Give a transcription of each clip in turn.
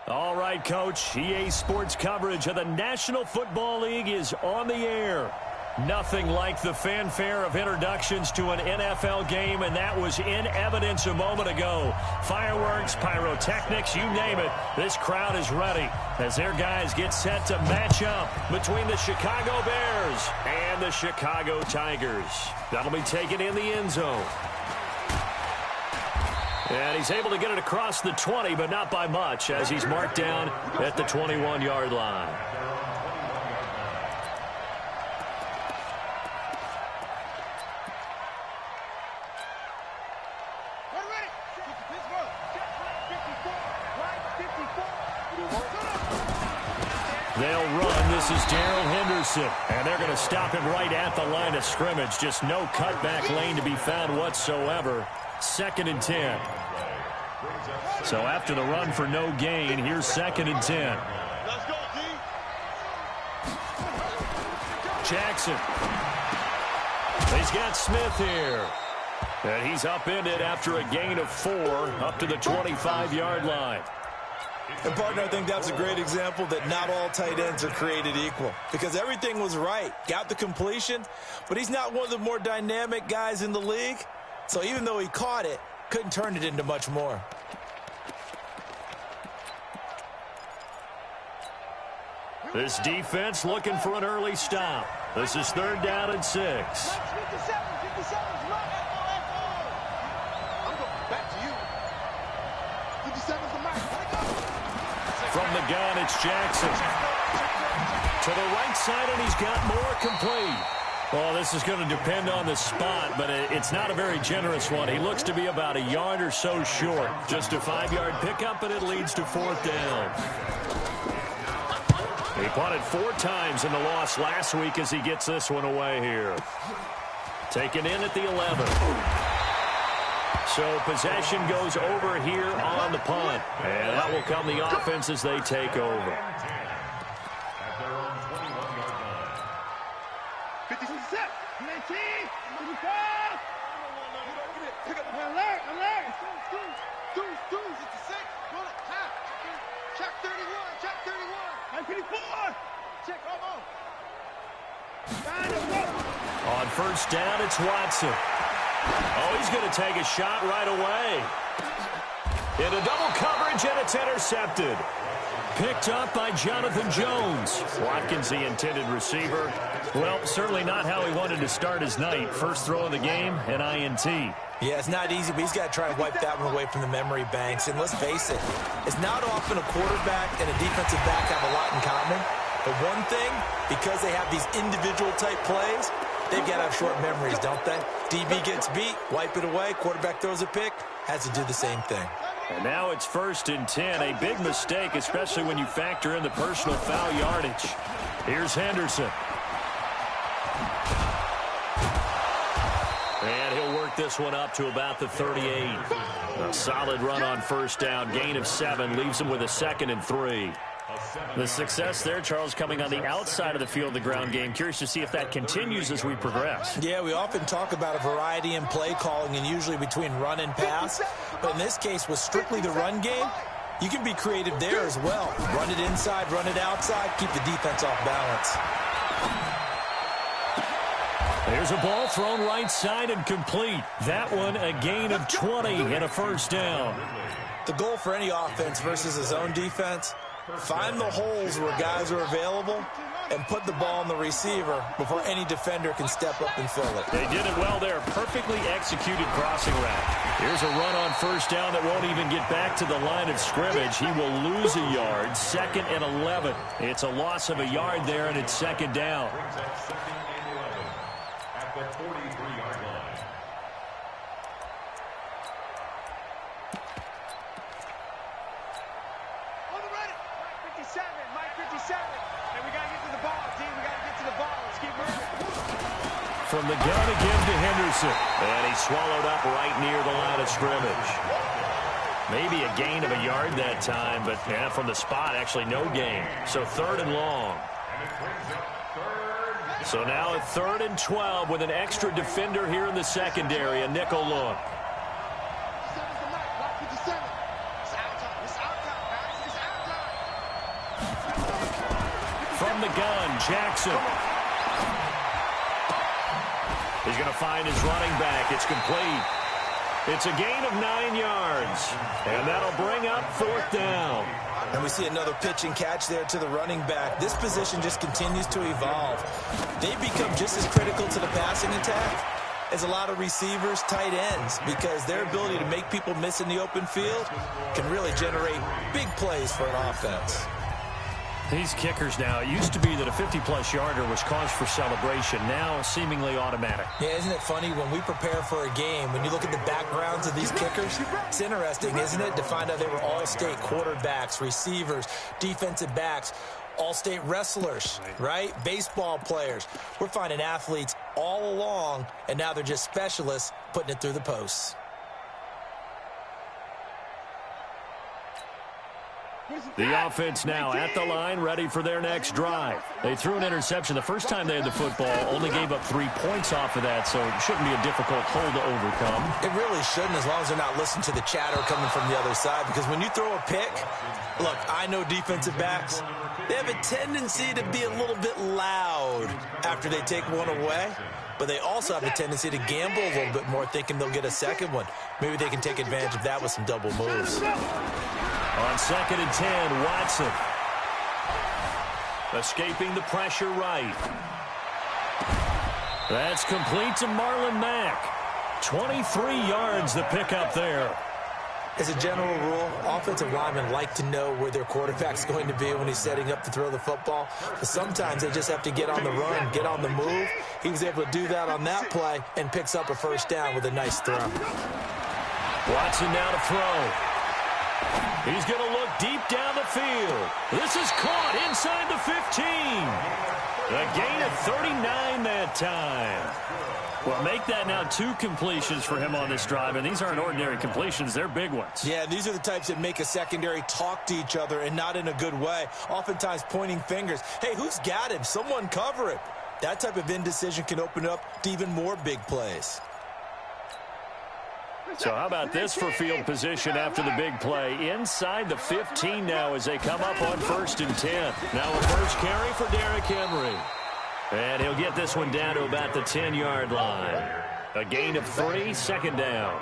All right, Coach. EA Sports coverage of the National Football League is on the air. Nothing like the fanfare of introductions to an NFL game, and that was in evidence a moment ago. Fireworks, pyrotechnics, you name it. This crowd is ready as their guys get set to match up between the Chicago Bears and the Chicago Tigers. That'll be taken in the end zone. And he's able to get it across the 20, but not by much, as he's marked down at the 21-yard line. They'll run. This is Darrell Henderson. And they're going to stop him right at the line of scrimmage. Just no cutback lane to be found whatsoever. 2nd and 10. So after the run for no gain, here's 2nd and 10. Jackson. He's got Smith here. And he's upended after a gain of 4 up to the 25-yard line. And, partner, I think that's a great example that not all tight ends are created equal, because everything was right. Got the completion, but he's not one of the more dynamic guys in the league. So even though he caught it, couldn't turn it into much more. This defense looking for an early stop. This is 3rd down and 6. From the gun, it's Jackson. To the right side, and he's got more complete. Well, this is going to depend on the spot, but it's not a very generous one. He looks to be about a yard or so short. Just a 5-yard pickup, and it leads to 4th down. He punted 4 times in the loss last week as he gets this one away here. Taken in at the 11. So possession goes over here on the punt. And that will come the offense as they take over. 57, 19, 55. Alert. Check 31. Check, On 1st down, it's Watson. Oh, he's going to take a shot right away. Into double coverage, and it's intercepted. Picked up by Jonathan Jones. Watkins, the intended receiver. Well, certainly not how he wanted to start his night. First throw of the game, an INT. Yeah, it's not easy, but he's got to try and wipe that one away from the memory banks. And let's face it, it's not often a quarterback and a defensive back have a lot in common. But one thing, because they have these individual type plays, they've got to have short memories, don't they? DB gets beat, wipe it away, quarterback throws a pick, has to do the same thing. And now it's 1st and 10. A big mistake, especially when you factor in the personal foul yardage. Here's Henderson. And he'll work this one up to about the 38. A solid run on 1st down. Gain of 7 leaves him with a 2nd and 3. The success there, Charles, coming on the outside of the field, the ground game. Curious to see if that continues as we progress. Yeah, we often talk about a variety in play calling and usually between run and pass. But in this case, with strictly the run game, you can be creative there as well. Run it inside, run it outside, keep the defense off balance. There's a ball thrown right side and complete. That one a gain of 20 and a 1st down. The goal for any offense versus a zone defense, find the holes where guys are available and put the ball on the receiver before any defender can step up and fill it. They did it well there. Perfectly executed crossing route. Here's a run on 1st down that won't even get back to the line of scrimmage. He will lose a yard. 2nd and 11. It's a loss of a yard there, and it's 2nd down. At the 43-yard line. On the ready. Mike 57. And we got to get to the ball, team. We got to get to the ball. Let's keep moving. From the gun again to Henderson. And he swallowed up right near the line of scrimmage. Maybe a gain of a yard that time, but yeah, from the spot, actually no gain. So 3rd and long. So now a 3rd and 12 with an extra defender here in the secondary, a nickel look. the gun. Jackson. He's going to find his running back. It's complete. It's a gain of 9 yards. And that'll bring up 4th down. And we see another pitch and catch there to the running back. This position just continues to evolve. They become just as critical to the passing attack as a lot of receivers, tight ends, because their ability to make people miss in the open field can really generate big plays for an offense. These kickers now, it used to be that a 50-plus yarder was cause for celebration. Now seemingly automatic. Yeah, isn't it funny when we prepare for a game, when you look at the backgrounds of these kickers, it's interesting, isn't it, to find out they were all-state quarterbacks, receivers, defensive backs, all-state wrestlers, right? Baseball players. We're finding athletes all along, and now they're just specialists putting it through the posts. The offense now at the line, ready for their next drive. They threw an interception the first time they had the football, only gave up 3 points off of that, so it shouldn't be a difficult hole to overcome. It really shouldn't, as long as they're not listening to the chatter coming from the other side, because when you throw a pick, look, I know defensive backs, they have a tendency to be a little bit loud after they take one away, but they also have a tendency to gamble a little bit more, thinking they'll get a second one. Maybe they can take advantage of that with some double moves. On 2nd and 10, Watson. Escaping the pressure right. That's complete to Marlon Mack. 23 yards the pickup there. As a general rule, offensive linemen like to know where their quarterback's going to be when he's setting up to throw the football. But sometimes they just have to get on the run, get on the move. He was able to do that on that play and picks up a first down with a nice throw. Watson now to throw. He's going to look deep down the field. This is caught inside the 15. A gain of 39 that time. Well, make that now 2 completions for him on this drive, and these aren't ordinary completions. They're big ones. Yeah, these are the types that make a secondary talk to each other, and not in a good way. Oftentimes pointing fingers. Hey, who's got him? Someone cover him. That type of indecision can open up to even more big plays. So how about this for field position after the big play? Inside the 15 now as they come up on 1st and 10. Now a first carry for Derrick Henry. And he'll get this one down to about the 10-yard line. A gain of 3, 2nd down.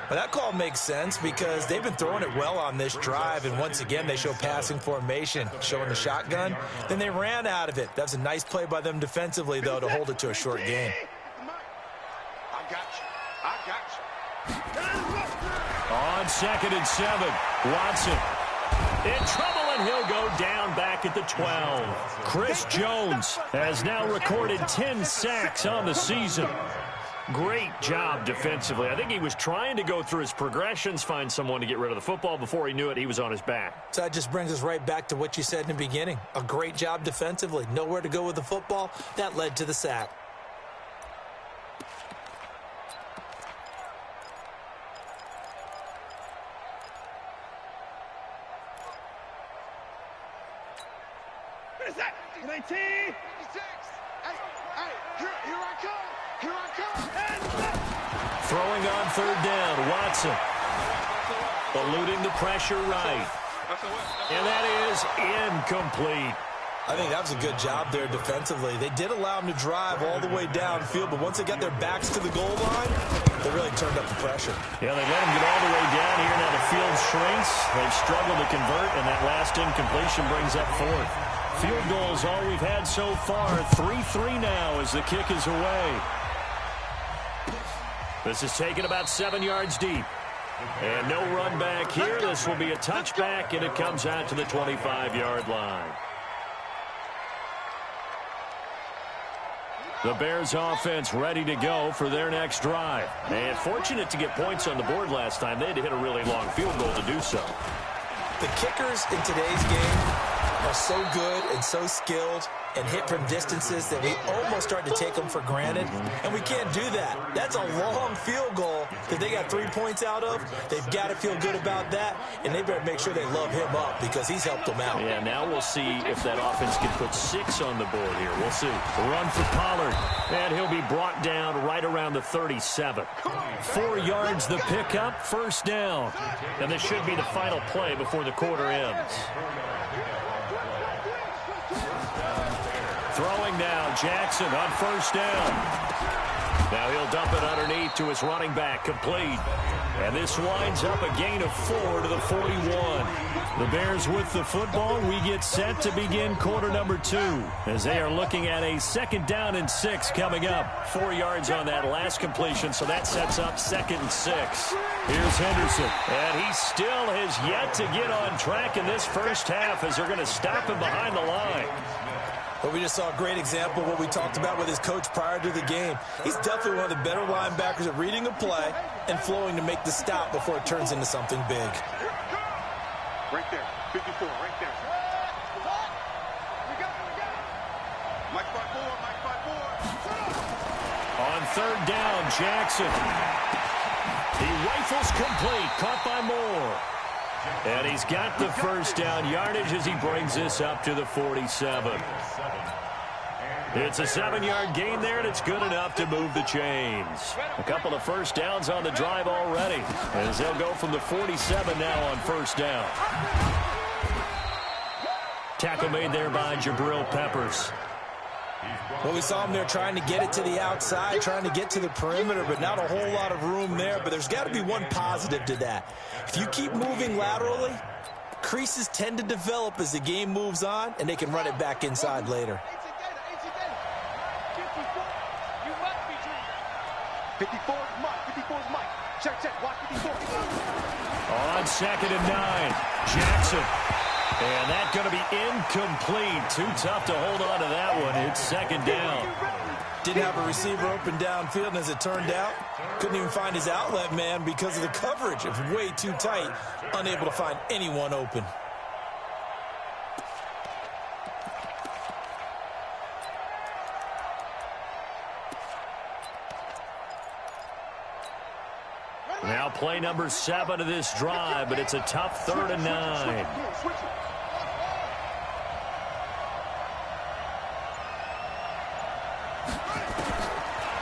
Well, that call makes sense because they've been throwing it well on this drive, and once again they show passing formation, showing the shotgun. Then they ran out of it. That's a nice play by them defensively, though, to hold it to a short gain. I got you. I got you. On 2nd and 7, Watson in trouble, and he'll go down back at the 12. Chris Jones has now recorded 10 sacks on the season. Great job defensively. I think he was trying to go through his progressions, find someone to get rid of the football. Before he knew it, he was on his back. So that just brings us right back to what you said in the beginning. A great job defensively. Nowhere to go with the football. That led to the sack. What is that? 19. 56. Hey, here I come. Here I come. Throwing on 3rd down, Watson. Eluding the pressure right. And that is incomplete. I think that was a good job there defensively. They did allow him to drive all the way downfield, but once they got their backs to the goal line, they really turned up the pressure. Yeah, they let him get all the way down here. Now the field shrinks. They've struggled to convert, and that last incompletion brings up 4th. Field goals all we've had so far. 3-3 now as the kick is away. This is taken about 7 yards deep. And no run back here. This will be a touchback, and it comes out to the 25-yard line. The Bears offense ready to go for their next drive. And fortunate to get points on the board last time. They had to hit a really long field goal to do so. The kickers in today's game are so good and so skilled and hit from distances that we almost start to take them for granted, and we can't do that. That's a long field goal that they got 3 points out of. They've got to feel good about that, and they better make sure they love him up because he's helped them out. Yeah, now we'll see if that offense can put 6 on the board here. We'll see. Run for Pollard, and he'll be brought down right around the 37. 4 yards the pickup, first down. And this should be the final play before the quarter ends. now. Jackson on first down. Now he'll dump it underneath to his running back, complete. And this winds up a gain of 4 to the 41. The Bears with the football. We get set to begin quarter number 2 as they are looking at a 2nd down and 6 coming up. 4 yards on that last completion, so that sets up 2nd and 6. Here's Henderson, and he still has yet to get on track in this first half as they're going to stop him behind the line. But we just saw a great example of what we talked about with his coach prior to the game. He's definitely one of the better linebackers at reading a play and flowing to make the stop before it turns into something big. Right there, 54, right there. We got it. Mike 5-4. On 3rd down, Jackson. He rifles complete, caught by Moore. And he's got the first down yardage as he brings this up to the 47. It's a 7-yard gain there, and it's good enough to move the chains. A couple of first downs on the drive already, as they'll go from the 47 now on first down. Tackle made there by Jabril Peppers. Well, we saw him there trying to get it to the outside, trying to get to the perimeter, but not a whole lot of room there. But there's got to be one positive to that. If you keep moving laterally, creases tend to develop as the game moves on, and they can run it back inside later. 54 is Mike. Check. Watch 54. On 2nd and 9, Jackson. And that's going to be incomplete. Too tough to hold on to that one. It's 2nd down. Didn't have a receiver open downfield, and as it turned out, couldn't even find his outlet man because of the coverage. It was way too tight, unable to find anyone open. Now play number 7 of this drive, but it's a tough 3rd and 9.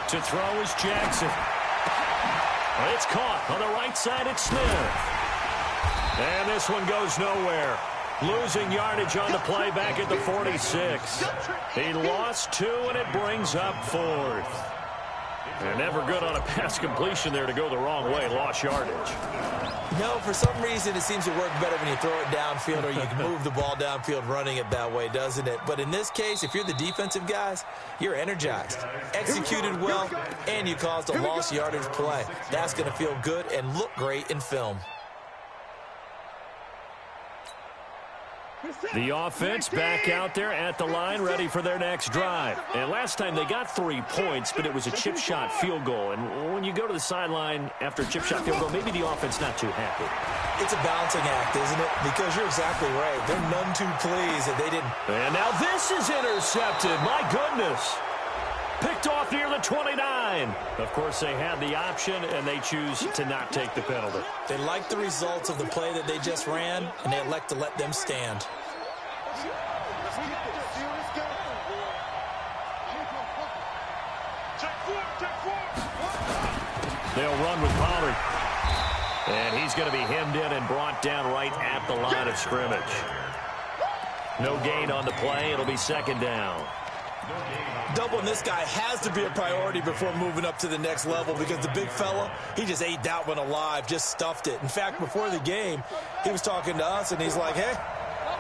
To throw is Jackson. It's caught on the right side. It's Smith. And this one goes nowhere. Losing yardage on the play back at the 46. He lost 2, and it brings up 4th. And never good on a pass completion there to go the wrong way. Lost yardage. No, for some reason it seems to work better when you throw it downfield or you can move the ball downfield running it that way, doesn't it? But in this case, if you're the defensive guys, you're energized, executed well, and you caused a lost yardage play. That's going to feel good and look great in film. The offense back out there at the line, ready for their next drive. And last time they got 3 points, but it was a chip shot field goal. And when you go to the sideline after a chip shot field goal, maybe the offense not too happy. It's a balancing act, isn't it? Because you're exactly right. They're none too pleased that they didn't. And now this is intercepted. My goodness. Picked off near the 29. Of course, they had the option, and they choose to not take the penalty. They like the results of the play that they just ran, and they elect to let them stand. They'll run with Pollard. And he's going to be hemmed in and brought down right at the line of scrimmage. No gain on the play. It'll be 2nd down. Doubling this guy has to be a priority before moving up to the next level because the big fella, he just ate that one alive, just stuffed it. In fact, before the game, he was talking to us, and he's like, hey,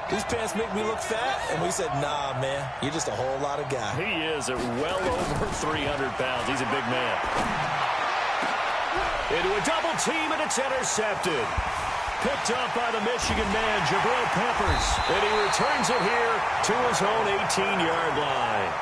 these pants make me look fat. And we said, nah, man, you're just a whole lot of guy. He is at well over 300 pounds. He's a big man. Into a double team, and it's intercepted. Picked up by the Michigan man, Jabril Peppers. And he returns it here to his own 18-yard line.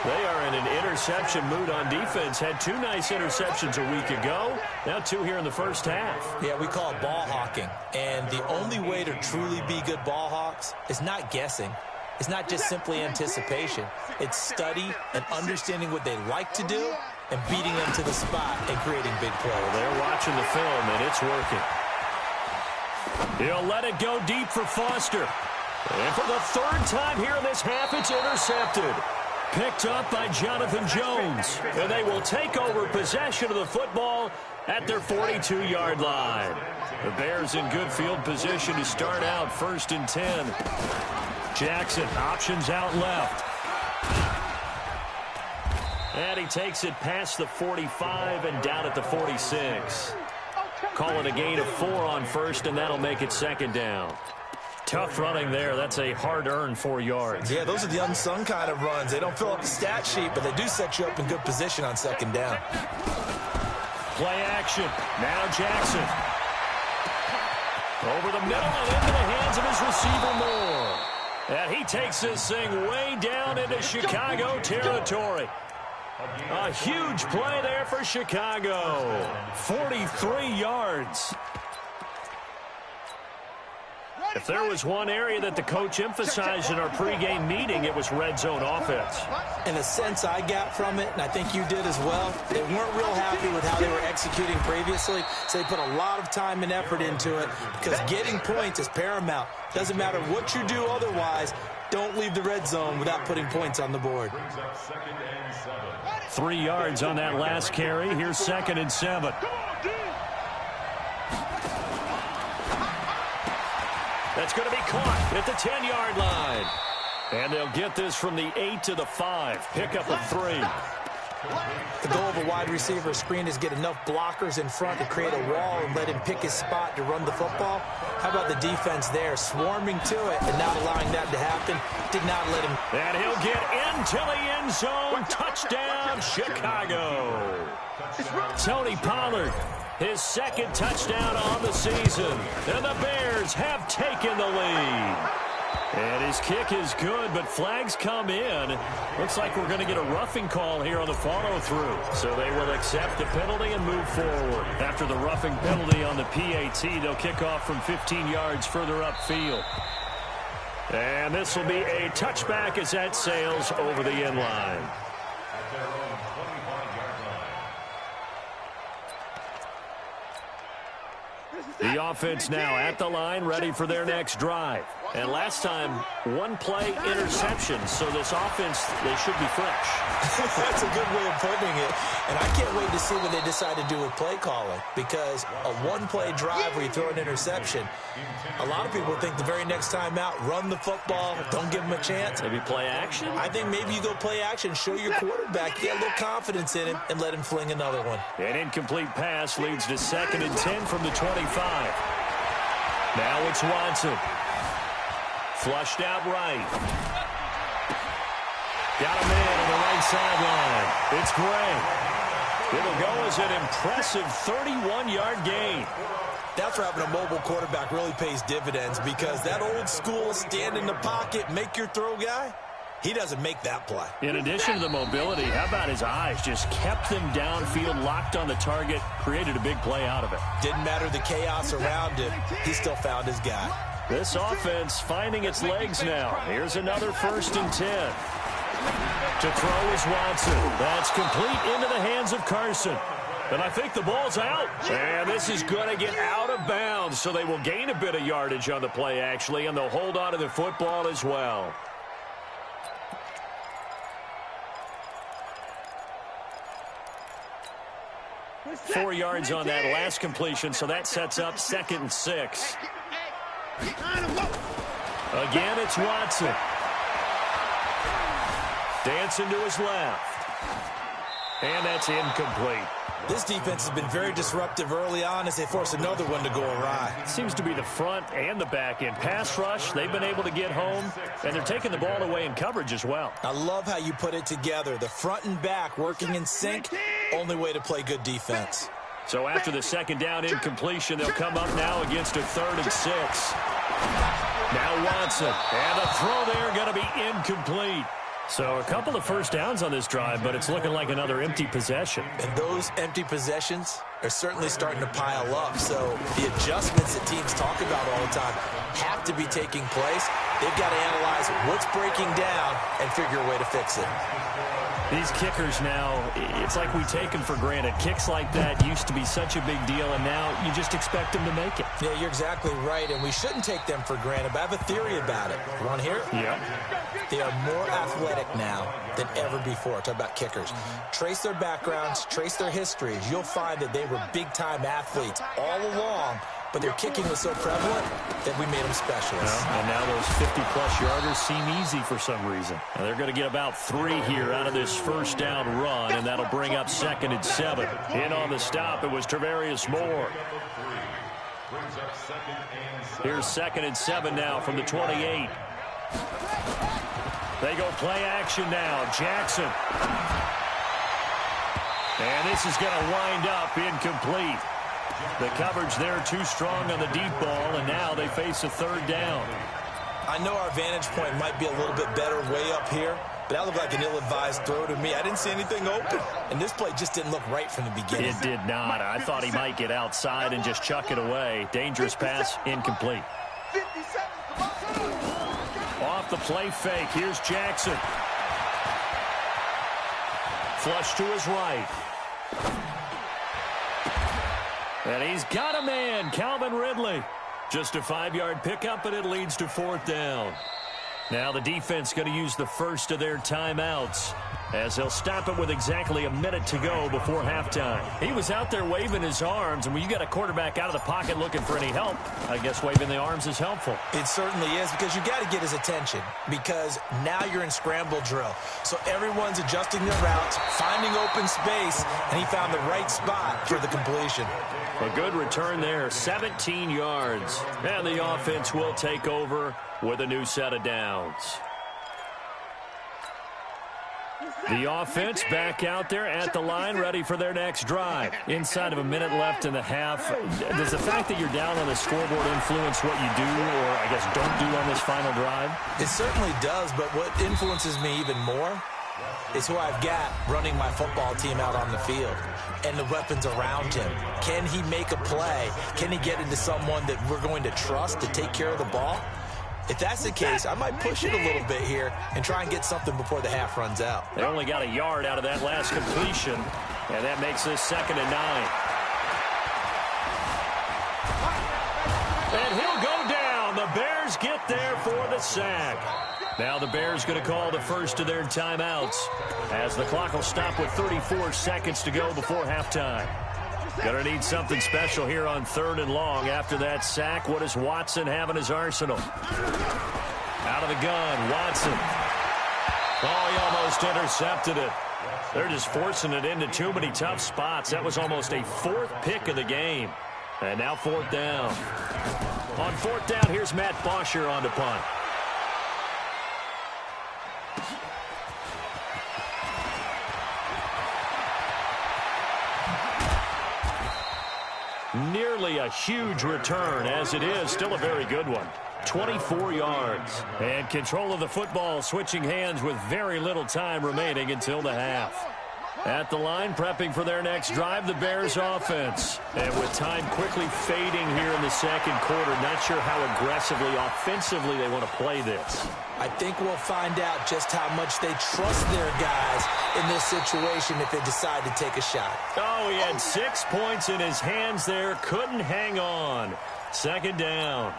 They are in an interception mood on defense. Had 2 nice interceptions a week ago. Now 2 here in the first half. Yeah, we call it ball hawking. And the only way to truly be good ball hawks is not guessing. It's not just simply anticipation. It's study and understanding what they like to do and beating them to the spot and creating big plays. Well, they're watching the film, and it's working. He'll let it go deep for Foster. And for the 3rd time here in this half, it's intercepted. Picked up by Jonathan Jones. And they will take over possession of the football at their 42-yard line. The Bears in good field position to start out 1st and 10. Jackson options out left. And he takes it past the 45 and down at the 46. Call it a gain of 4 on first, and that'll make it second down. Tough running there. That's a hard-earned 4 yards. Yeah, those are the unsung kind of runs. They don't fill up the stat sheet, but they do set you up in good position on second down. Play action. Now Jackson. Over the middle and into the hands of his receiver Moore. And he takes this thing way down into Chicago territory. A huge play there for Chicago. 43 yards. If there was one area that the coach emphasized in our pregame meeting, it was red zone offense. In a sense I got from it, and I think you did as well, they weren't real happy with how they were executing previously, so they put a lot of time and effort into it because getting points is paramount. Doesn't matter what you do otherwise, don't leave the red zone without putting points on the board. 3 yards on that last carry. Here's 2nd and 7. That's going to be caught at the 10-yard line. And they'll get this from the 8 to the 5. Pickup of 3. The goal of a wide receiver screen is get enough blockers in front to create a wall and let him pick his spot to run the football. How about the defense there, swarming to it and not allowing that to happen? Did not let him. And he'll get into the end zone. Touchdown, Chicago. Tony Pollard, his 2nd touchdown on the season. And the Bears have taken the lead. And his kick is good, but flags come in. Looks like we're going to get a roughing call here on the follow-through. So they will accept the penalty and move forward. After the roughing penalty on the PAT, they'll kick off from 15 yards further upfield. And this will be a touchback as that sails over the end line. The offense now at the line, ready for their next drive. And last time, 1-play interception. So this offense, they should be fresh. That's a good way of putting it. And I can't wait to see what they decide to do with play calling. Because a 1-play drive where you throw an interception, a lot of people think the very next time out, run the football, don't give them a chance. Maybe play action? I think maybe you go play action, show your quarterback, get a little confidence in him, and let him fling another one. An incomplete pass leads to 2nd and 10 from the 25. Now it's Watson. Flushed out right. Got him in on the right sideline. It's Gray. It'll go as an impressive 31-yard gain. That's where having a mobile quarterback really pays dividends because that old school stand in the pocket, make your throw guy, he doesn't make that play. In addition to the mobility, how about his eyes? Just kept them downfield, locked on the target, created a big play out of it. Didn't matter the chaos around him. He still found his guy. This offense finding its legs now. Here's another 1st and 10. To throw is Watson. That's complete into the hands of Carson. And I think the ball's out. And this is going to get out of bounds, so they will gain a bit of yardage on the play, actually, and they'll hold on to the football as well. Four yards on that last completion, so that sets up 2nd and 6. Again, it's Watson. Dancing to his left. And that's incomplete. This defense has been very disruptive early on as they force another one to go awry. Seems to be the front and the back end. Pass rush, they've been able to get home, and they're taking the ball away in coverage as well. I love how you put it together. The front and back working in sync, only way to play good defense. So after the 2nd down incompletion, they'll come up now against a 3rd and 6. Now Watson, and the throw there going to be incomplete. So a couple of 1st downs on this drive, but it's looking like another empty possession. And those empty possessions are certainly starting to pile up. So the adjustments that teams talk about all the time have to be taking place. They've got to analyze what's breaking down and figure a way to fix it. These kickers now, it's like we take them for granted. Kicks like that used to be such a big deal, and now you just expect them to make it. Yeah, you're exactly right, and we shouldn't take them for granted, but I have a theory about it. You want to hear it? Yeah. They are more athletic now than ever before. Talk about kickers. Trace their backgrounds, trace their histories. You'll find that they were big-time athletes all along, but their kicking was so prevalent that we made them specialists. And now those 50-plus yarders seem easy for some reason. And they're going to get about 3 here out of this first down run, and that'll bring up 2nd and 7. In on the stop, it was Travarius Moore. Here's 2nd and 7 now from the 28. They go play action now. Jackson. And this is going to wind up incomplete. The coverage there too strong on the deep ball, and now they face a 3rd down. I know our vantage point might be a little bit better way up here, but that looked like an ill-advised throw to me. I didn't see anything open, and this play just didn't look right from the beginning. It did not. I thought he might get outside and just chuck it away. Dangerous pass, incomplete. Off the play fake, here's Jackson. Flush to his right. And he's got a man, Calvin Ridley. Just a 5-yard pickup, and it leads to 4th down. Now the defense going to use the first of their timeouts, as they'll stop it with exactly a minute to go before halftime. He was out there waving his arms, and when you got a quarterback out of the pocket looking for any help, I guess waving the arms is helpful. It certainly is, because you got to get his attention, because now you're in scramble drill. So everyone's adjusting their routes, finding open space, and he found the right spot for the completion. A good return there, 17 yards. And the offense will take over with a new set of downs. The offense back out there at the line, ready for their next drive. Inside of a minute left in the half, does the fact that you're down on the scoreboard influence what you do, or I guess don't do on this final drive? It certainly does, but what influences me even more is who I've got running my football team out on the field and the weapons around him. Can he make a play? Can he get into someone that we're going to trust to take care of the ball? If that's the case, I might push it a little bit here and try and get something before the half runs out. They only got a yard out of that last completion, and that makes this 2nd and 9. And he'll go down. The Bears get there for the sack. Now the Bears going to call the first of their timeouts, as the clock will stop with 34 seconds to go before halftime. Going to need something special here on 3rd and long after that sack. What does Watson have in his arsenal? Out of the gun, Watson. Oh, he almost intercepted it. They're just forcing it into too many tough spots. That was almost a 4th pick of the game. And now 4th down. On 4th down, here's Matt Bosher on to punt. Nearly a huge return, as it is still a very good one. 24 yards. And control of the football switching hands with very little time remaining until the half. At the line, prepping for their next drive, the Bears offense. And with time quickly fading here in the 2nd quarter, not sure how aggressively, offensively they want to play this. I think we'll find out just how much they trust their guys in this situation if they decide to take a shot. Oh, he had 6 points in his hands there. Couldn't hang on. 2nd down.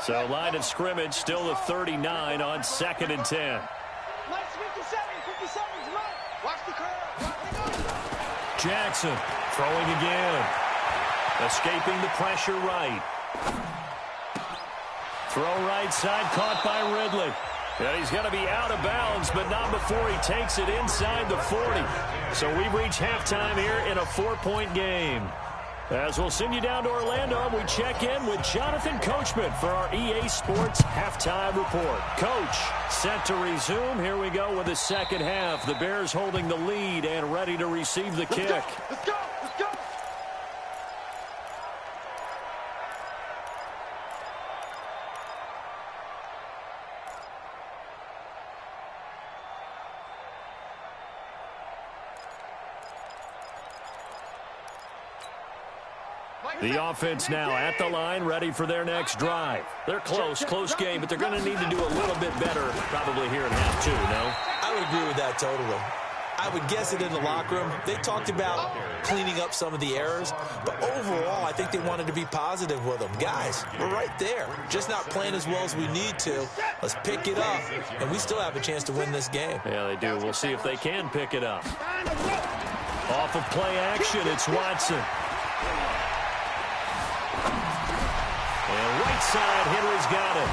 So line of scrimmage still the 39 on 2nd and 10. Jackson throwing again. Escaping the pressure right. Throw right side, caught by Ridley. And he's going to be out of bounds, but not before he takes it inside the 40. So we've reached halftime here in a 4-point game. As we'll send you down to Orlando, we check in with Jonathan Coachman for our EA Sports Halftime Report. Coach, set to resume. Here we go with the 2nd half. The Bears holding the lead and ready to receive the kick. Let's go! Let's go! The offense now at the line, ready for their next drive. They're close game, but they're going to need to do a little bit better probably here in half 2, no? I would agree with that totally. I would guess it in the locker room. They talked about cleaning up some of the errors, but overall, I think they wanted to be positive with them. Guys, we're right there. Just not playing as well as we need to. Let's pick it up, and we still have a chance to win this game. Yeah, they do. We'll see if they can pick it up. Off of play action, it's Watson. right side. Henry's got it.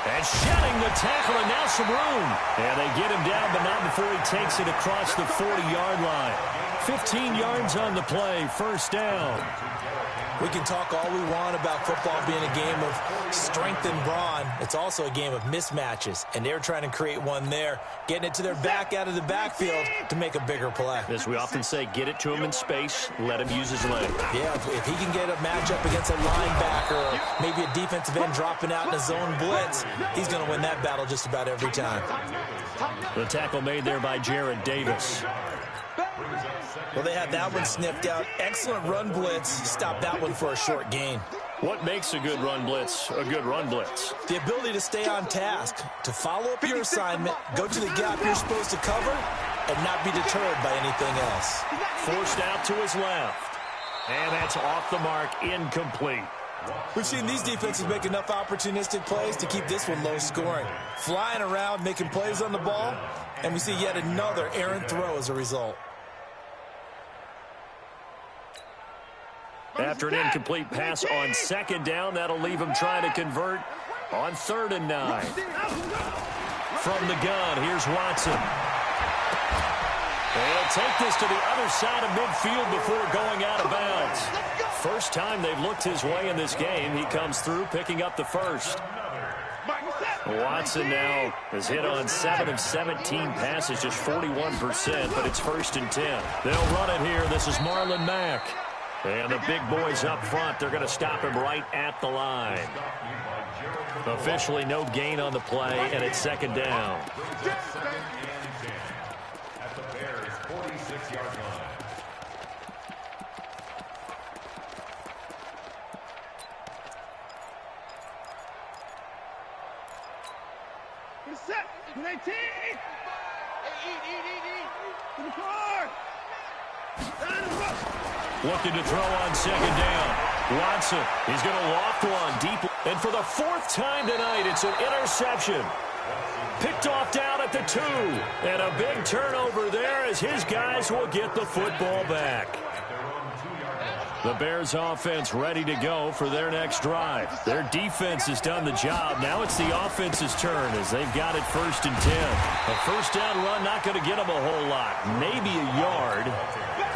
And shedding the tackle, and now some room. And they get him down, but not before he takes it across the 40-yard line. 15 yards on the play, first down. We can talk all we want about football being a game of strength and brawn. It's also a game of mismatches, and they're trying to create one there, getting it to their back out of the backfield to make a bigger play. As we often say, get it to him in space, let him use his leg. Yeah, if he can get a matchup against a linebacker or maybe a defensive end dropping out in a zone blitz, he's going to win that battle just about every time. The tackle made there by Jared Davis. Well, they had that one sniffed out. Excellent run blitz. Stopped that one for a short gain. What makes a good run blitz a good run blitz? The ability to stay on task, to follow up your assignment, go to the gap you're supposed to cover, and not be deterred by anything else. Forced out to his left. And that's off the mark, incomplete. We've seen these defenses make enough opportunistic plays to keep this one low scoring. Flying around, making plays on the ball, and we see yet another errant throw as a result. After an incomplete pass on second down, that'll leave him trying to convert on 3rd and 9. From the gun, here's Watson. They'll take this to the other side of midfield before going out of bounds. First time they've looked his way in this game. He comes through, picking up the first. Watson now has hit on 7 of 17 passes, just 41%, but it's 1st and 10. They'll run it here. This is Marlon Mack. And the big boys up front, they're going to stop him right at the line. Officially no gain on the play, and it's 2nd down. At the Bears' 46-yard line. Set. 19. To the car. Looking to throw on 2nd down. Watson, he's going to loft one deep. And for the 4th time tonight, it's an interception. Picked off down at the 2. And a big turnover there as his guys will get the football back. The Bears offense ready to go for their next drive. Their defense has done the job. Now it's the offense's turn as they've got it 1st and 10. A first down run not going to get them a whole lot. Maybe a yard.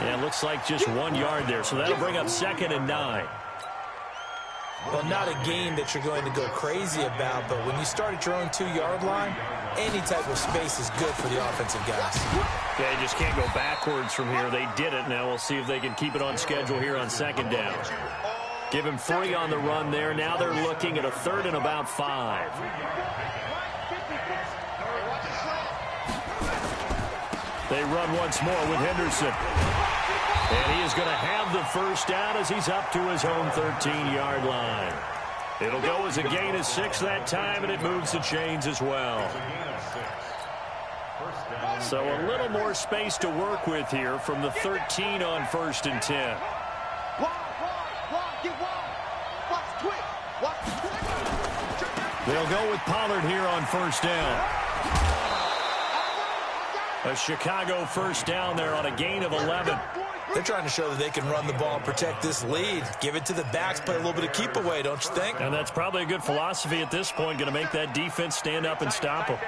Yeah, it looks like just 1 yard there, so that'll bring up 2nd and 9. Well, not a game that you're going to go crazy about, but when you start at your own 2-yard line, any type of space is good for the offensive guys. They just can't go backwards from here. They did it. Now we'll see if they can keep it on schedule here on 2nd down. Give him 3 on the run there. Now they're looking at a 3rd and about 5. They run once more with Henderson. And he is going to have the first down as he's up to his own 13-yard line. It'll go as a gain of 6 that time, and it moves the chains as well. So a little more space to work with here from the 13 on 1st and 10. They'll go with Pollard here on 1st down. A Chicago first down there on a gain of 11. They're trying to show that they can run the ball and protect this lead. Give it to the backs, play a little bit of keep away, don't you think? And that's probably a good philosophy at this point, going to make that defense stand up and stop them.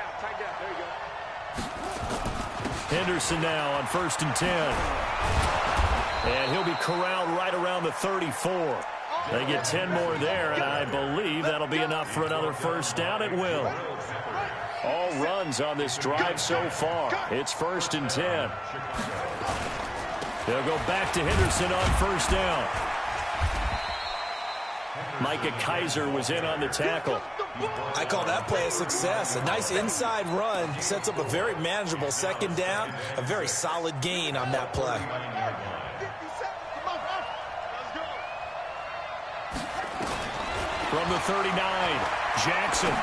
Henderson now on 1st and 10. And he'll be corralled right around the 34. They get 10 more there, and I believe that'll be enough for another first down. It will. All runs on this drive so far. It's 1st and 10. They'll go back to Henderson on 1st down. Micah Kaiser was in on the tackle. I call that play a success. A nice inside run sets up a very manageable 2nd down. A very solid gain on that play. From the 39, Jackson.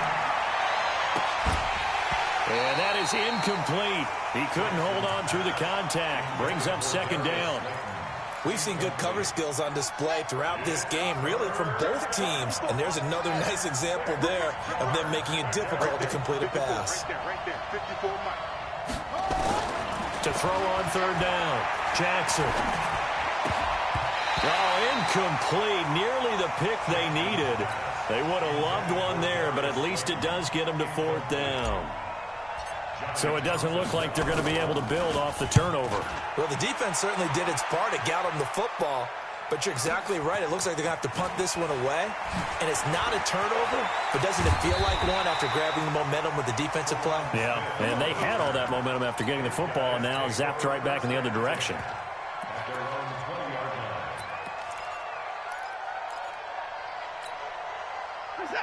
And that is incomplete. He couldn't hold on through the contact. Brings up 2nd down. We've seen good cover skills on display throughout this game, really from both teams. And there's another nice example there of them making it difficult to complete a pass. To throw on 3rd down, Jackson. Oh, incomplete. Nearly the the pick they needed. They would have loved one there, but at least it does get them to 4th down. So it doesn't look like they're going to be able to build off the turnover. Well, the defense certainly did its part to get them the football. But you're exactly right. It looks like they're going to have to punt this one away. And it's not a turnover, but doesn't it feel like one after grabbing the momentum with the defensive play? Yeah, and they had all that momentum after getting the football, and now zapped right back in the other direction.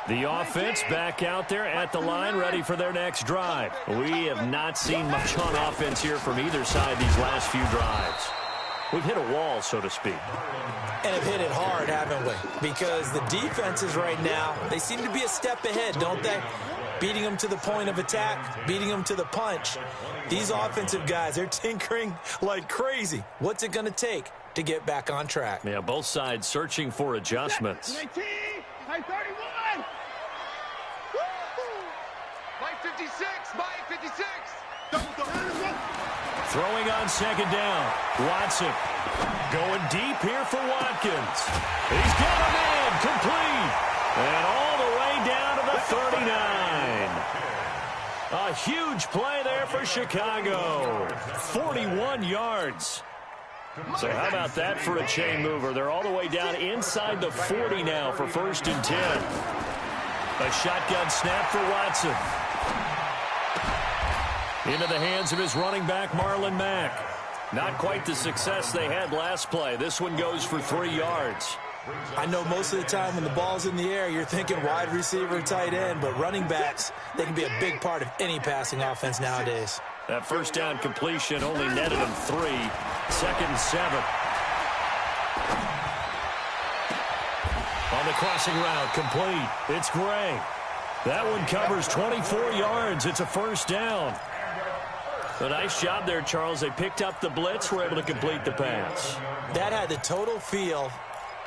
The offense back out there at the line, ready for their next drive. We have not seen much on offense here from either side these last few drives. We've hit a wall, so to speak. And have hit it hard, haven't we? Because the defenses right now, they seem to be a step ahead, don't they? Beating them to the point of attack, beating them to the punch. These offensive guys, they're tinkering like crazy. What's it going to take to get back on track? Yeah, both sides searching for adjustments. 19, 31. Mike 56, Mike 56. Throwing on 2nd down. Watson going deep here for Watkins. He's got him in, complete. And all the way down to the 39. A huge play there for Chicago. 41 yards. So how about that for a chain mover? They're all the way down inside the 40 now for 1st and 10. A shotgun snap for Watson. Into the hands of his running back, Marlon Mack. Not quite the success they had last play. This one goes for 3 yards. I know most of the time when the ball's in the air, you're thinking wide receiver, tight end, but running backs, they can be a big part of any passing offense nowadays. That 1st down completion only netted him 3. 2nd and 7. On the crossing route, complete. It's Gray. That one covers 24 yards. It's a 1st down. A nice job there, Charles. They picked up the blitz, were able to complete the pass. That had the total feel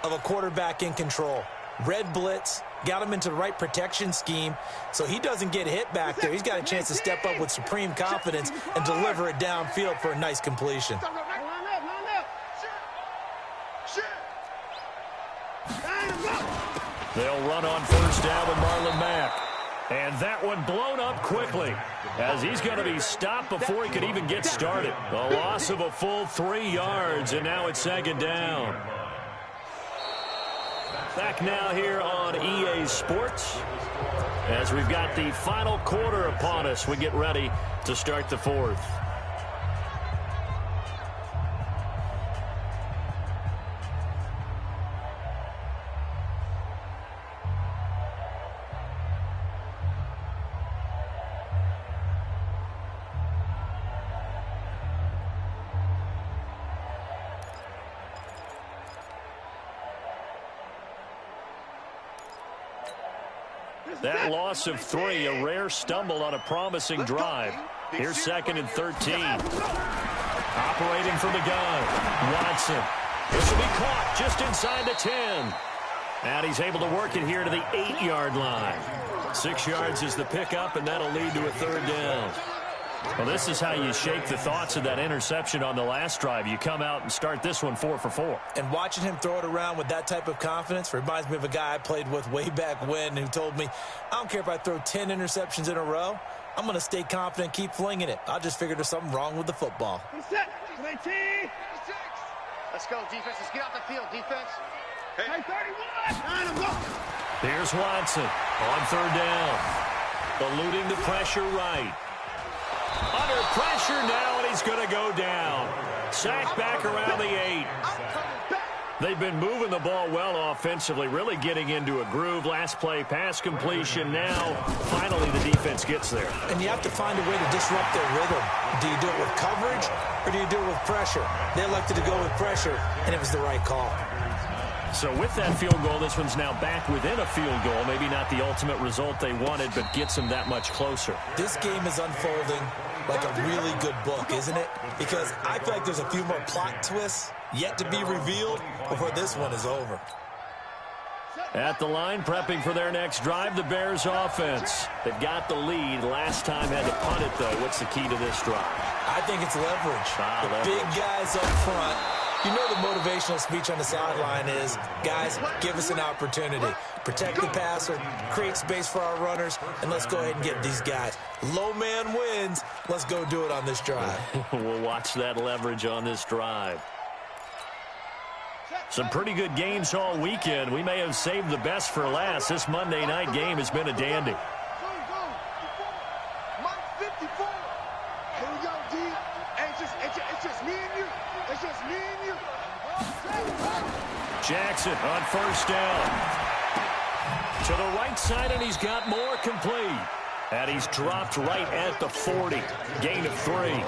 of a quarterback in control. Red blitz, got him into the right protection scheme, so he doesn't get hit back there. He's got a chance to step up with supreme confidence and deliver it downfield for a nice completion. They'll run on 1st down with Marlon Mack. And that one blown up quickly as he's going to be stopped before he could even get started. A loss of a full 3 yards, and now it's 2nd down. Back now here on EA Sports as we've got the final quarter upon us. We get ready to start the 4th. That loss of 3, a rare stumble on a promising drive. Here's 2nd and 13. Operating from the gun, Watson. This will be caught just inside the 10. And he's able to work it here to the 8-yard line. 6 yards is the pickup, and that'll lead to a 3rd down. Well, this is how you shake the thoughts of that interception on the last drive. You come out and start this one 4 for 4. And watching him throw it around with that type of confidence reminds me of a guy I played with way back when who told me, I don't care if I throw 10 interceptions in a row. I'm going to stay confident and keep flinging it. I just figured there's something wrong with the football. Set. 19. Let's go, defense. Let's get off the field, defense. Hey, 31. Here's Watson on 3rd down. Eluding the pressure right. Under pressure now, and he's going to go down. Sacked back around the 8. They've been moving the ball well offensively, really getting into a groove. Last play, pass completion. Now, finally, the defense gets there. And you have to find a way to disrupt their rhythm. Do you do it with coverage, or do you do it with pressure? They elected to go with pressure, and it was the right call. So with that field goal, this one's now back within a field goal. Maybe not the ultimate result they wanted, but gets them that much closer. This game is unfolding like a really good book, isn't it? Because I feel like there's a few more plot twists yet to be revealed before this one is over. At the line, prepping for their next drive, the Bears offense. They've got the lead. Last time had to punt it, though. What's the key to this drive? I think it's leverage. The big guys up front. You know the motivational speech on the sideline is, guys, give us an opportunity. Protect the passer, create space for our runners, and let's go ahead and get these guys. Low man wins. Let's go do it on this drive. We'll watch that leverage on this drive. Some pretty good games all weekend. We may have saved the best for last. This Monday night game has been a dandy. Jackson on first down. To the right side, and he's got more, complete. And he's dropped right at the 40. Gain of 3. I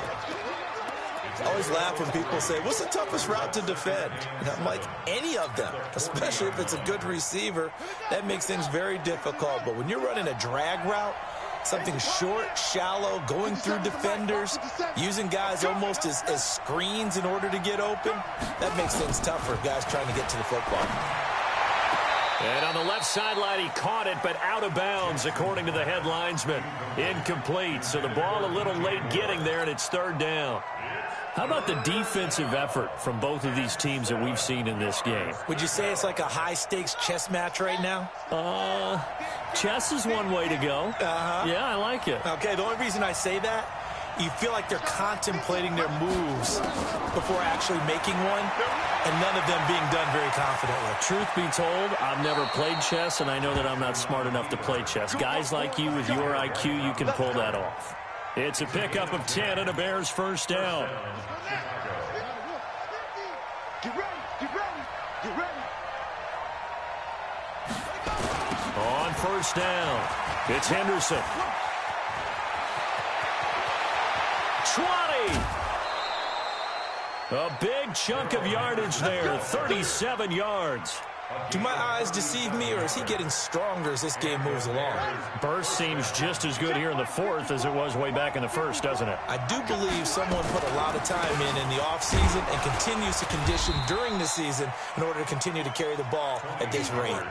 always laugh when people say, what's the toughest route to defend? And I'm like, any of them, especially if it's a good receiver. That makes things very difficult. But when you're running a drag route, something short, shallow, going through defenders, using guys almost as screens in order to get open, that makes things tougher, guys trying to get to the football. And on the left sideline, he caught it, but out of bounds, according to the head linesman. Incomplete, so the ball a little late getting there, and it's third down. How about the defensive effort from both of these teams that we've seen in this game? Would you say it's like a high-stakes chess match right now? Chess is one way to go. Yeah, I like it. Okay, the only reason I say that, you feel like they're contemplating their moves before actually making one, and none of them being done very confidently. Truth be told, I've never played chess, and I know that I'm not smart enough to play chess. Guys like you with your IQ, you can pull that off. It's a pickup of 10 and a Bears first down. Get ready, get ready, get ready. On first down, it's Henderson. 20. A big chunk of yardage there, 37 yards. Do my eyes deceive me, or is he getting stronger as this game moves along? Burst seems just as good here in the fourth as it was way back in the first, doesn't it? I do believe someone put a lot of time in the offseason and continues to condition during the season in order to continue to carry the ball at this rate.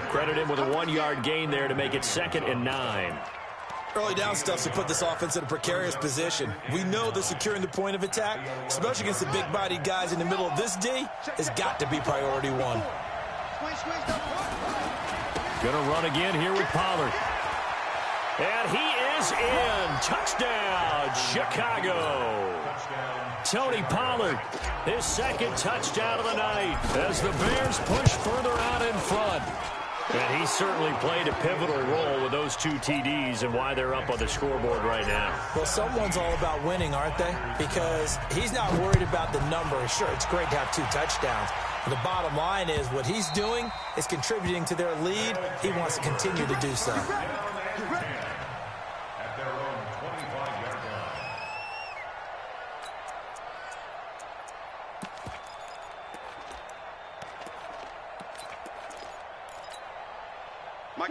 Credit him with a 1-yard gain there to make it 2nd and 9. Early down stuff to put this offense in a precarious position. We know that securing the point of attack, especially against the big-bodied guys in the middle of this D, has got to be priority one. Gonna run again here with Pollard. And he is in. Touchdown, Chicago. Tony Pollard, his 2nd touchdown of the night as the Bears push further out in front. And he certainly played a pivotal role with those 2 TDs and why they're up on the scoreboard right now. Well, someone's all about winning, aren't they? Because he's not worried about the number. Sure, it's great to have 2 touchdowns. But the bottom line is what he's doing is contributing to their lead. He wants to continue to do so. At their own 25-yard line.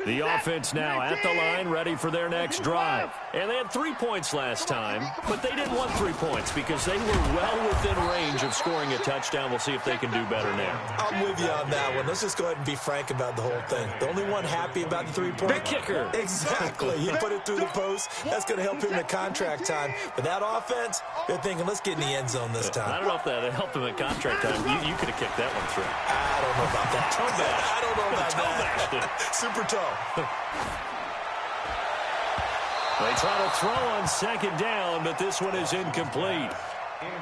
The offense now at the line, ready for their next drive. And they had 3 points last time, but they didn't want 3 points because they were well within range of scoring a touchdown. We'll see if they can do better now. I'm with you on that one. Let's just go ahead and be frank about the whole thing. The only one happy about the 3-point? The kicker. Exactly. He put it through the post. That's going to help him at contract time. But that offense, they're thinking, let's get in the end zone this time. I don't know if that helped him at contract time. You could have kicked that one through. I don't know about that. Toe bash. I don't know about Toe that. bashed it. Super toe. They try to throw on 2nd down, but this one is incomplete.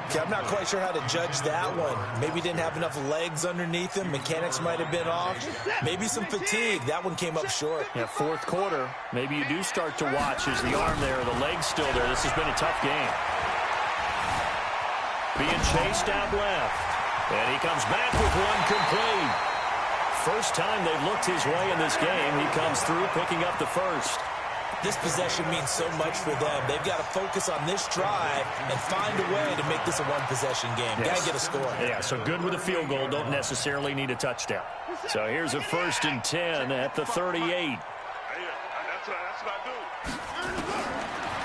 Okay, I'm not quite sure how to judge that one. Maybe didn't have enough legs underneath him. Mechanics might have been off. Maybe some fatigue. That one came up short. Yeah, 4th quarter. Maybe you do start to watch as the arm there, the leg's still there. This has been a tough game. Being chased out left. And he comes back with one complete. First time they've looked his way in this game. He comes through picking up the first. This possession means so much for them. They've got to focus on this drive and find a way to make this a one-possession game. Yes. Got to get a score. Yeah, so good with a field goal. Don't necessarily need a touchdown. So here's a 1st and 10 at the 38. That's what I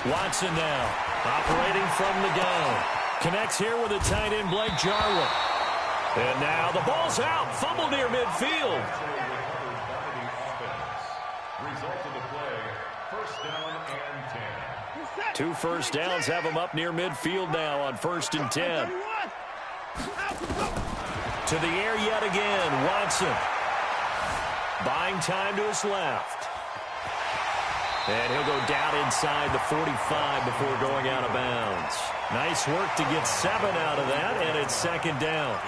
do. Watson now, operating from the gun. Connects here with a tight end, Blake Jarwin. And now the ball's out. Fumble near midfield. Result of the play, 1st down and 10. 2 first downs have them up near midfield now on 1st and 10. To the air yet again. Watson. Buying time to his left. And he'll go down inside the 45 before going out of bounds. Nice work to get 7 out of that, and it's second down.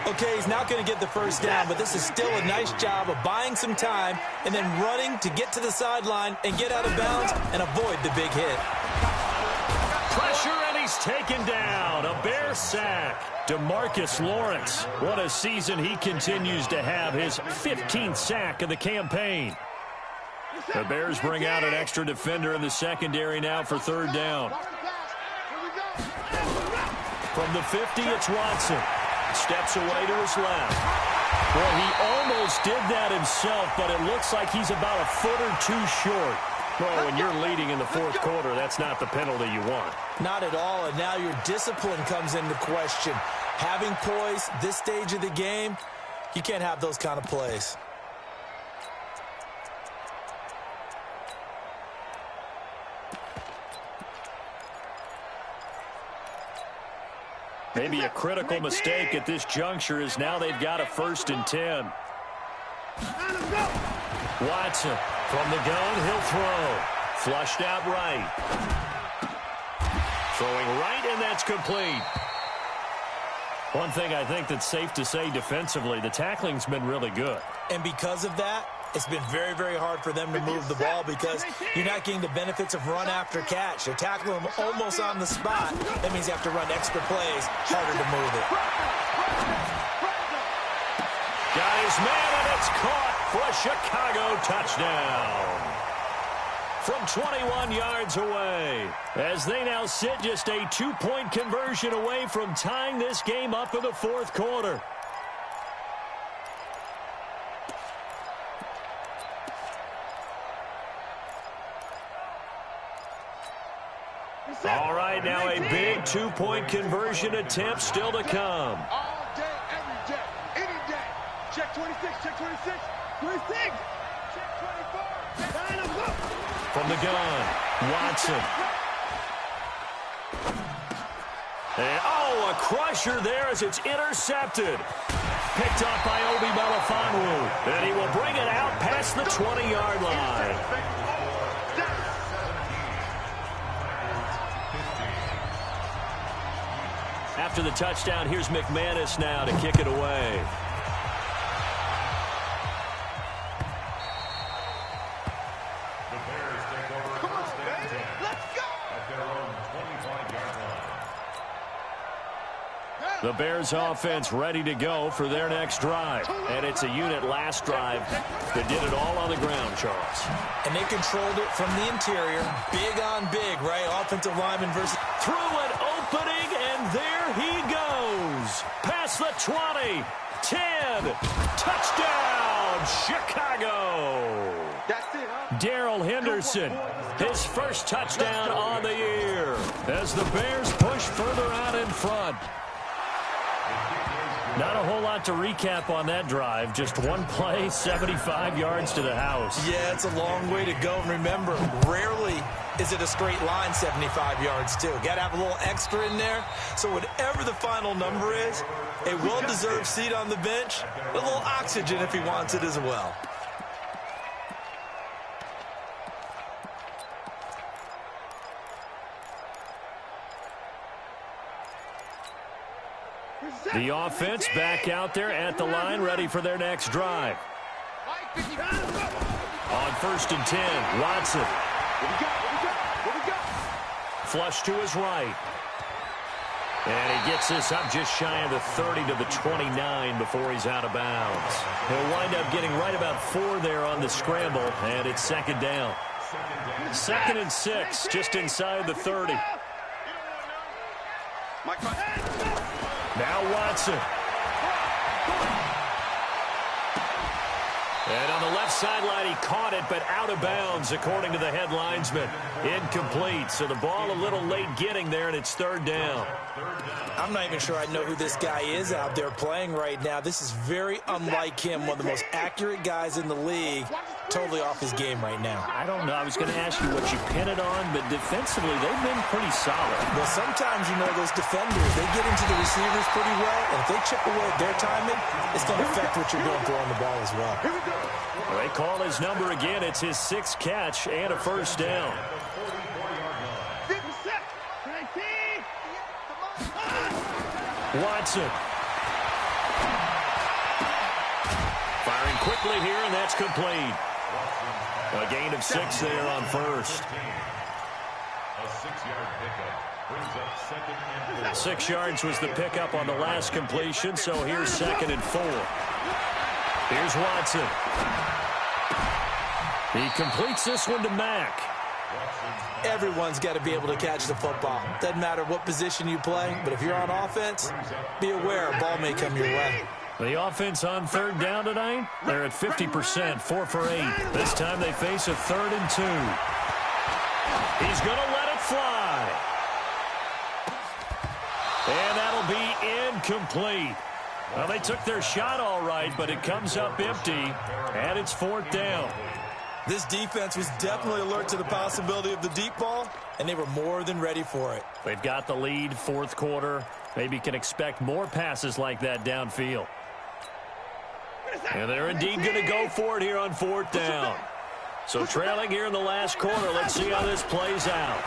Okay, he's not going to get the first down, but this is still a nice job of buying some time and then running to get to the sideline and get out of bounds and avoid the big hit. Pressure, and he's taken down. A Bear sack. DeMarcus Lawrence. What a season he continues to have. His 15th sack of the campaign. The Bears bring out an extra defender in the secondary now for third down. From the 50, it's Watson. Steps away to his left. Well, he almost did that himself, but it looks like he's about a foot or two short. Well, when you're leading in the fourth quarter, that's not the penalty you want. Not at all, and now your discipline comes into question. Having poise this stage of the game, you can't have those kind of plays. Maybe a critical mistake at this juncture is now they've got a 1st and 10. Watson from the gun, he'll throw. Flushed out right. Throwing right, and that's complete. One thing I think that's safe to say defensively, the tackling's been really good. And because of that, it's been very, very hard for them to move the ball because you're not getting the benefits of run after catch. They're tackling them almost on the spot. That means you have to run extra plays, harder to move it. Got his man, and it's caught for a Chicago touchdown. From 21 yards away, as they now sit just a 2-point conversion away from tying this game up in the fourth quarter. All right, now a big 2-point conversion attempt still to come. All day, every day, any day. Check 26, check 26, 26, check 24. Line them up. From the gun, Watson. And, a crusher there as it's intercepted. Picked up by Obi Melifonwu. And he will bring it out past the 20-yard line. After the touchdown, here's McManus now to kick it away. The Bears take over first and 10. Let's go. At their own 25-yard line. The Bears offense ready to go for their next drive. And it's a unit last drive that did it all on the ground, Charles. And they controlled it from the interior. Big on big, right? Offensive lineman versus... Through an opening, and there he goes. Past the 20, 10, touchdown, Chicago. That's it, huh? Darrell Henderson, his first touchdown on the year as the Bears push further out in front. Not a whole lot to recap on that drive. Just one play, 75 yards to the house. Yeah, it's a long way to go. And remember, rarely is it a straight line 75 yards, too. Got to have a little extra in there. So whatever the final number is, a well-deserved seat on the bench, a little oxygen if he wants it as well. The offense back out there at the line, ready for their next drive. On 1st and 10, Watson. Flush to his right. And he gets this up just shy of the 30 to the 29 before he's out of bounds. He'll wind up getting right about 4 there on the scramble, and it's second down. 2nd and 6, just inside the 30. Now Watson. And on the left sideline, he caught it, but out of bounds, according to the head linesman. Incomplete. So the ball a little late getting there, and it's third down. I'm not even sure I know who this guy is out there playing right now. This is very unlike him, one of the most accurate guys in the league. Totally off his game right now. I don't know. I was going to ask you what you pin it on, but defensively, they've been pretty solid. Well, sometimes, you know, those defenders, they get into the receivers pretty well, and if they chip away at their timing, it's going to affect what you're doing throwing the ball as well. They call his number again. It's his 6th catch and a first down. Watson. Firing quickly here, and that's complete. A gain of 6 there on first. A 6-yard pickup brings up second and 4. 6 yards was the pickup on the last completion, so here's 2nd and 4. Here's Watson. He completes this one to Mack. Everyone's got to be able to catch the football. Doesn't matter what position you play, but if you're on offense, be aware a ball may come your way. The offense on third down tonight, they're at 50%, 4 for 8. This time they face a 3rd and 2. He's going to let it fly. And that'll be incomplete. Well, they took their shot all right, but it comes up empty, and it's 4th down. This defense was definitely alert to the possibility of the deep ball, and they were more than ready for it. They've got the lead, 4th quarter. Maybe can expect more passes like that downfield. And they're indeed going to go for it here on 4th down. So trailing here in the last quarter, let's see how this plays out.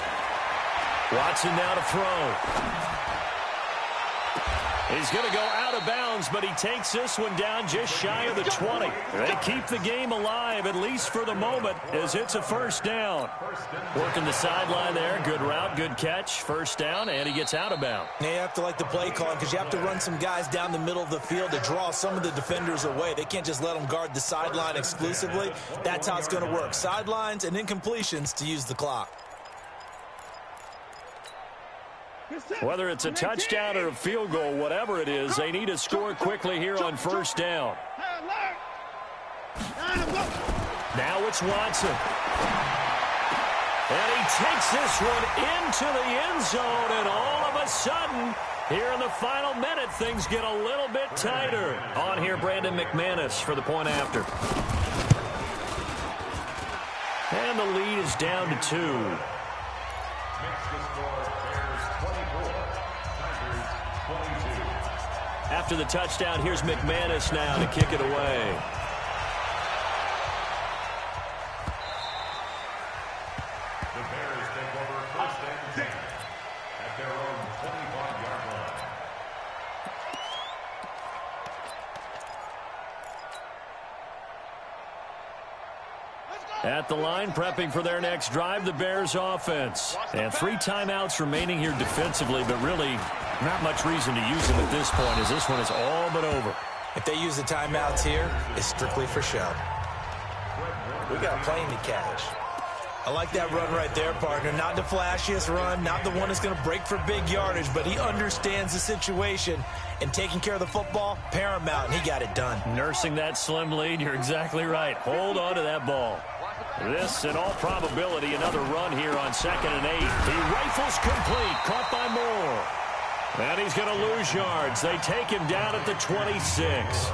Watson now to throw. He's going to go out of bounds, but he takes this one down just shy of the 20. They keep the game alive, at least for the moment, as it's a first down. Working the sideline there. Good route, good catch. First down, and he gets out of bounds. Now you have to like the play calling because you have to run some guys down the middle of the field to draw some of the defenders away. They can't just let them guard the sideline exclusively. That's how it's going to work. Sidelines and incompletions to use the clock. Whether it's a touchdown or a field goal, whatever it is, they need to score quickly here on first down. Now it's Watson. And he takes this one into the end zone, and all of a sudden, here in the final minute, things get a little bit tighter. On here, Brandon McManus for the point after. And the lead is down to 2. After the touchdown, here's McManus now to kick it away. The Bears take over first and 10 at their own 25-yard line. At the line, prepping for their next drive, the Bears offense. And 3 timeouts remaining here defensively, but really not much reason to use them at this point, as this one is all but over. If they use the timeouts here, it's strictly for show. We got a plane to catch. I like that run right there, partner. Not the flashiest run, not the one that's going to break for big yardage, but he understands the situation, and taking care of the football, paramount, and he got it done. Nursing that slim lead, you're exactly right. Hold on to that ball. This, in all probability, another run here on 2nd and 8. He rifles complete, caught by Moore. And he's going to lose yards. They take him down at the 26.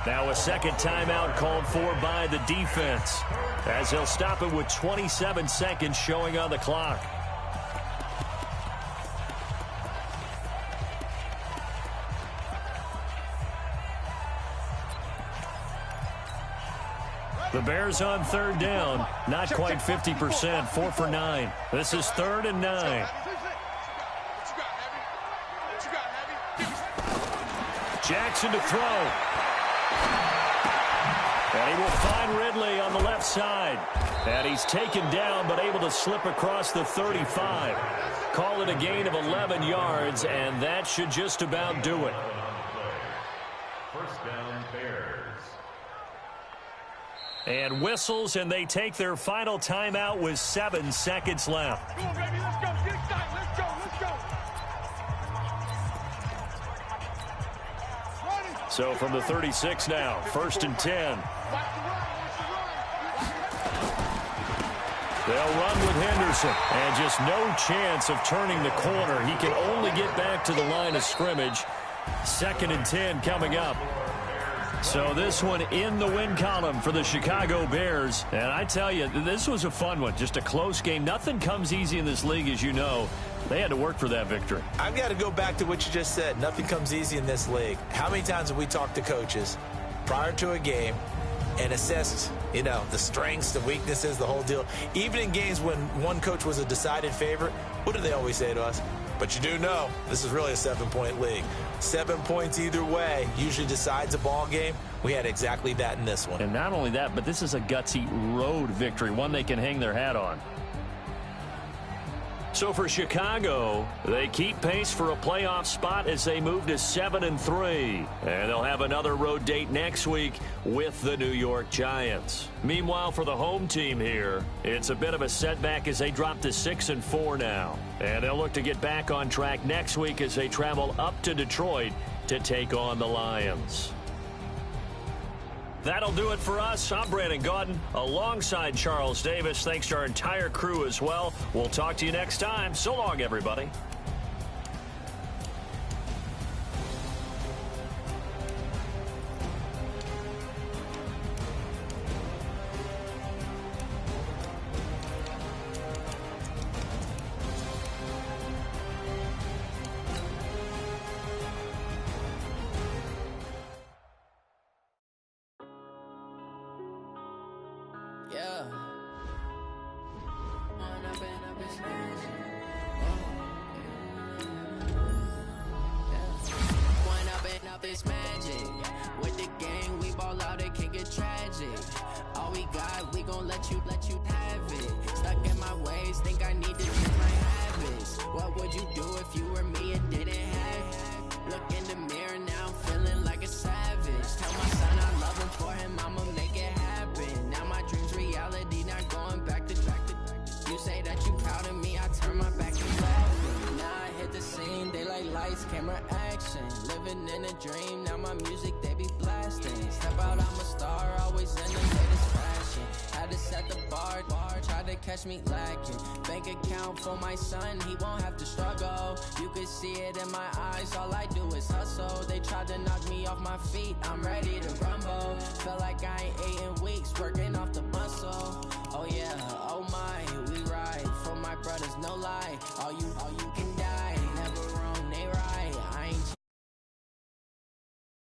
Now a second timeout called for by the defense, as he'll stop it with 27 seconds showing on the clock. The Bears on third down, not quite 50%, 4 for 9. This is 3rd and 9. Jackson to throw. And he will find Ridley on the left side. And he's taken down, but able to slip across the 35. Call it a gain of 11 yards, and that should just about do it. First down, Bears. And whistles, and they take their final timeout with 7 seconds left. Come on, baby, let's go. Get excited. Let's go. Let's go. So from the 36 now, 1st and 10. They'll run with Henderson. And just no chance of turning the corner. He can only get back to the line of scrimmage. 2nd and 10 coming up. So this one in the win column for the Chicago Bears. And I tell you, this was a fun one. Just a close game. Nothing comes easy in this league, as you know. They had to work for that victory. I've got to go back to what you just said. Nothing comes easy in this league. How many times have we talked to coaches prior to a game and assessed, the strengths, the weaknesses, the whole deal? Even in games when one coach was a decided favorite, what do they always say to us? But you do know this is really a 7-point league. 7 points either way usually decides a ball game. We had exactly that in this one. And not only that, but this is a gutsy road victory, one they can hang their hat on. So for Chicago, they keep pace for a playoff spot as they move to 7-3. And they'll have another road date next week with the New York Giants. Meanwhile, for the home team here, it's a bit of a setback as they drop to 6-4 now. And they'll look to get back on track next week as they travel up to Detroit to take on the Lions. That'll do it for us. I'm Brandon Gaudin alongside Charles Davis. Thanks to our entire crew as well. We'll talk to you next time. So long, everybody. It's magic. With the game, we ball out, it can get tragic. All we got, we gon' let you have it. Stuck in my ways, think I need to change my habits. What would you do if you were me and didn't have it? Look in the mirror now, I'm feeling like a savage. Tell my son I love him, for him I'ma make it happen. Now my dream's reality, not going back to you say that you proud of me, I turn my back and laughing. Now I hit the scene, they like lights, camera, action. Living in a dream, now my music they be blasting. Step out, I'm a star, always in the latest fashion. Had to set the bar, try to catch me lacking. Bank account for my son, he won't have to struggle. You can see it in my eyes, all I do is hustle. They tried to knock me off my feet, I'm ready to rumble. Felt like I ain't ate in weeks, working off the muscle. Oh yeah, oh my, we ride for my brothers, no lie. All you